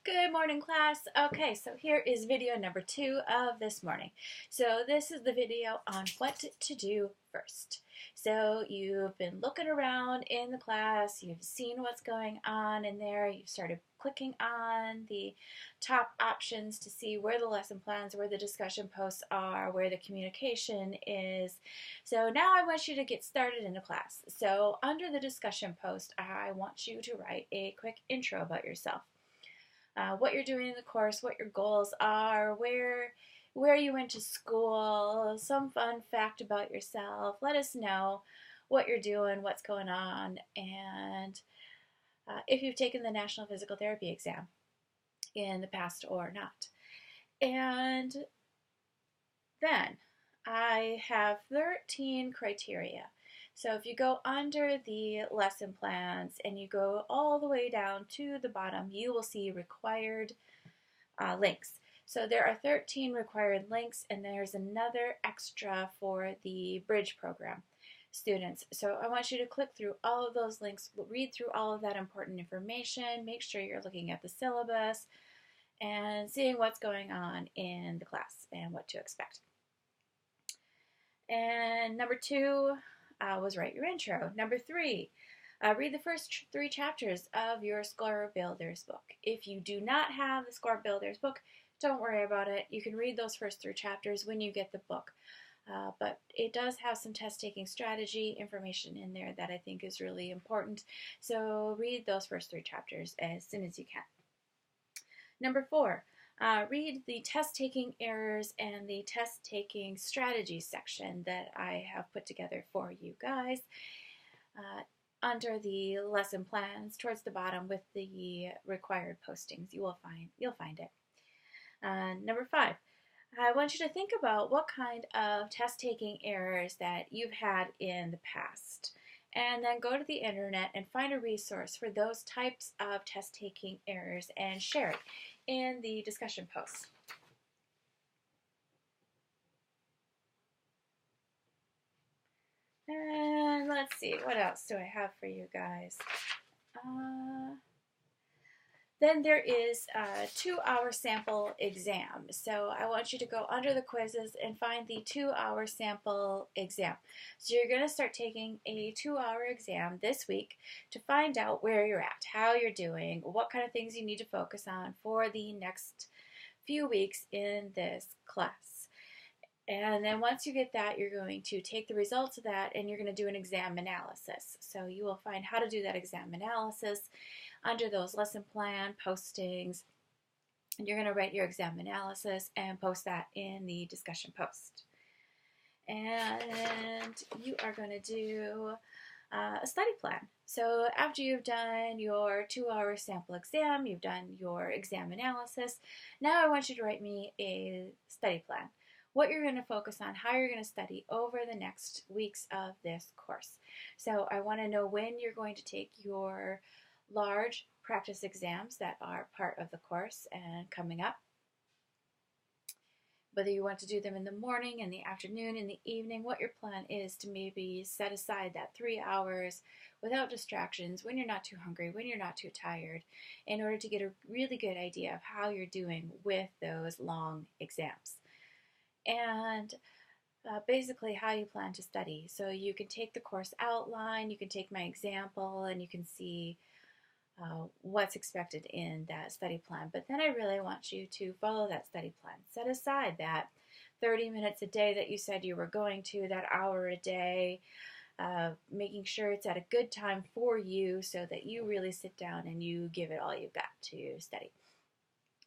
Good morning, class. Okay, so here is video number 2 of this morning. So this is the video on what to do first. So you've been looking around in the class, you've seen what's going on in there, you've started clicking on the top options to see where the lesson plans, where the discussion posts are, where the communication is. So now I want you to get started in the class. So under the discussion post, I want you to write a quick intro about yourself. What you're doing in the course, what your goals are, where you went to school, some fun fact about yourself. Let us know what you're doing, what's going on, and if you've taken the National Physical Therapy exam in the past or not. And then I have 13 criteria. So if you go under the lesson plans and you go all the way down to the bottom, you will see required links. So there are 13 required links, and there's another extra for the Bridge program students. So I want you to click through all of those links, read through all of that important information, make sure you're looking at the syllabus and seeing what's going on in the class and what to expect. And number 2 was write your intro. Number 3, read the first 3 chapters of your Score Builders book. If you do not have the Score Builders book, don't worry about it. You can read those first 3 chapters when you get the book. But it does have some test-taking strategy information in there that I think is really important. So read those first 3 chapters as soon as you can. Number 4, read the test-taking errors and the test-taking strategy section that I have put together for you guys under the lesson plans towards the bottom with the required postings. You'll find it. Number 5, I want you to think about what kind of test-taking errors that you've had in the past. And then go to the internet and find a resource for those types of test-taking errors and share it in the discussion posts. And let's see, what else do I have for you guys? Then there is a 2-hour sample exam. So I want you to go under the quizzes and find the 2-hour sample exam. So you're going to start taking a 2-hour exam this week to find out where you're at, how you're doing, what kind of things you need to focus on for the next few weeks in this class. And then once you get that, you're going to take the results of that and you're going to do an exam analysis. So you will find how to do that exam analysis under those lesson plan postings. And you're going to write your exam analysis and post that in the discussion post. And you are going to do a study plan. So after you've done your 2-hour sample exam, you've done your exam analysis, now I want you to write me a study plan. What you're going to focus on, how you're going to study over the next weeks of this course. So I want to know when you're going to take your large practice exams that are part of the course and coming up. Whether you want to do them in the morning, in the afternoon, in the evening, what your plan is to maybe set aside that 3 hours without distractions, when you're not too hungry, when you're not too tired, in order to get a really good idea of how you're doing with those long exams. And basically how you plan to study. So you can take the course outline, you can take my example, and you can see what's expected in that study plan. But then I really want you to follow that study plan. Set aside that 30 minutes a day that you said you were going to, that hour a day, making sure it's at a good time for you so that you really sit down and you give it all you've got to study.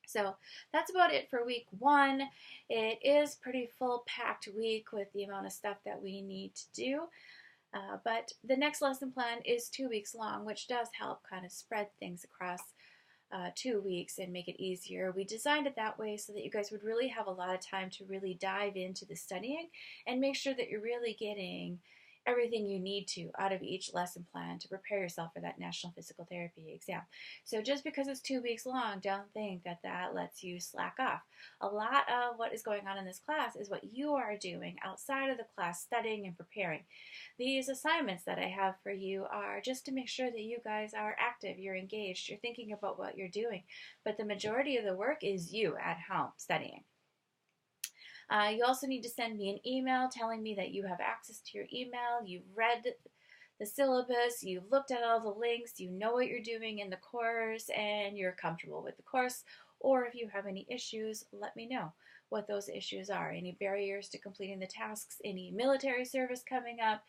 So that's about it for week 1. It is pretty full-packed week with the amount of stuff that we need to do. But the next lesson plan is 2 weeks long, which does help kind of spread things across 2 weeks and make it easier. We designed it that way so that you guys would really have a lot of time to really dive into the studying and make sure that you're really getting everything you need to out of each lesson plan to prepare yourself for that National Physical Therapy exam. So just because it's 2 weeks long, don't think that that lets you slack off. A lot of what is going on in this class is what you are doing outside of the class, studying and preparing. These assignments that I have for you are just to make sure that you guys are active, you're engaged, you're thinking about what you're doing. But the majority of the work is you at home studying. You also need to send me an email telling me that you have access to your email, you've read the syllabus, you've looked at all the links, you know what you're doing in the course, and you're comfortable with the course. Or if you have any issues, let me know what those issues are. Any barriers to completing the tasks, any military service coming up,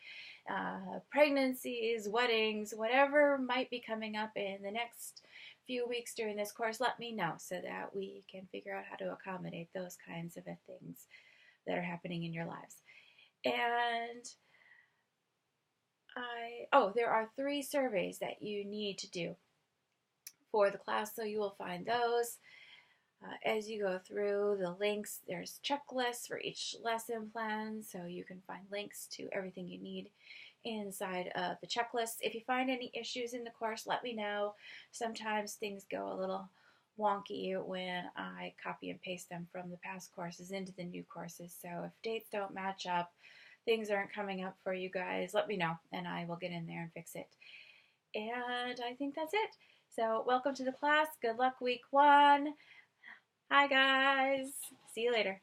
pregnancies, weddings, whatever might be coming up in the next few weeks during this course, let me know so that we can figure out how to accommodate those kinds of things that are happening in your lives. And there are 3 surveys that you need to do for the class, so you will find those as you go through the links. There's checklists for each lesson plan, so you can find links to everything you need inside of the checklist. If you find any issues in the course, let me know. Sometimes things go a little wonky when I copy and paste them from the past courses into the new courses. So if dates don't match up, things aren't coming up for you guys, let me know and I will get in there and fix it. And I think that's it. So welcome to the class. Good luck week 1. Hi guys. See you later.